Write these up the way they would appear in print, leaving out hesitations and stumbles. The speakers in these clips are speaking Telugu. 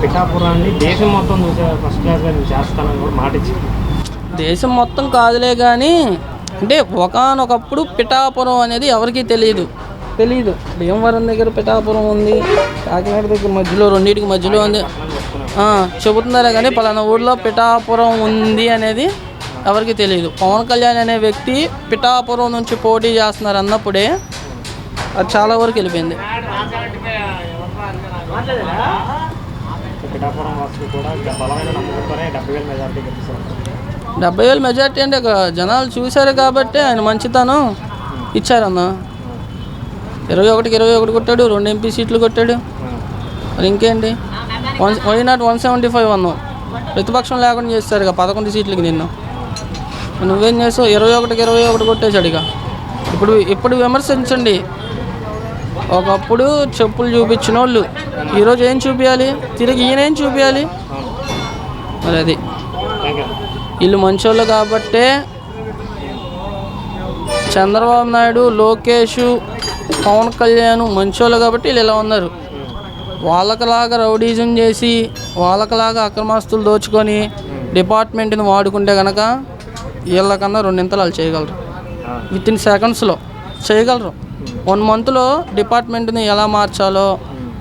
పిఠాపురాన్ని దేశం మొత్తం చూసే ఫస్ట్ క్లాస్గా నేను చేస్తానని కూడా మాట ఇచ్చింది. దేశం మొత్తం కాదులే కానీ అంటే ఒకానొకప్పుడు పిఠాపురం అనేది ఎవరికీ తెలియదు. భీమవరం దగ్గర పిఠాపురం ఉంది, కాకినాడ దగ్గర మధ్యలో రెండింటికి మధ్యలో ఉంది చెబుతున్నారే కానీ పలానా ఊళ్ళో పిఠాపురం ఉంది అనేది ఎవరికి తెలియదు. పవన్ కళ్యాణ్ అనే వ్యక్తి పిఠాపురం నుంచి పోటీ చేస్తున్నారు అన్నప్పుడే అది చాలా వరకు వెళ్ళిపోయింది. పిఠాపురం వాసులు కూడా బలమైన నమ్మకంతోనే 70,000 మెజార్టీ అంటే జనాలు చూశారు కాబట్టి ఆయన మంచితనం ఇచ్చారన్న. 21 కొట్టాడు, 2 ఎంపీ సీట్లు కొట్టాడు. మరి ఇంకేంటి, వై నాట్ 175 అన్నావు. ప్రతిపక్షం లేకుండా చేస్తారు 11 సీట్లకి నిన్ను. నువ్వేం చేసావు? 21 కొట్టేశాడు. ఇప్పుడు విమర్శించండి. ఒకప్పుడు చెప్పులు చూపించిన వాళ్ళు ఈరోజు ఏం చూపించాలి? తిరిగి ఈయనేం చూపించాలి? మరి అది వీళ్ళు మంచోళ్ళు కాబట్టే చంద్రబాబు నాయుడు, లోకేష్, పవన్ కళ్యాణ్ మంచోళ్ళు కాబట్టి వీళ్ళు ఇలా ఉన్నారు. వాళ్ళకలాగా రౌడీజం చేసి వాళ్ళకలాగా అక్రమాస్తులు దోచుకొని డిపార్ట్మెంట్ని వాడుకుంటే కనుక వీళ్ళకన్నా 2 ఇంతలు వాళ్ళు చేయగలరు. వితిన్ సెకండ్స్లో చేయగలరు. 1 మంత్లో డిపార్ట్మెంట్ని ఎలా మార్చాలో,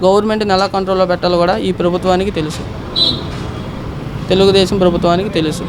గవర్నమెంట్ని ఎలా కంట్రోల్లో పెట్టాలో కూడా ఈ ప్రభుత్వానికి తెలుసు. తెలుగుదేశం ప్రభుత్వానికి తెలుసు.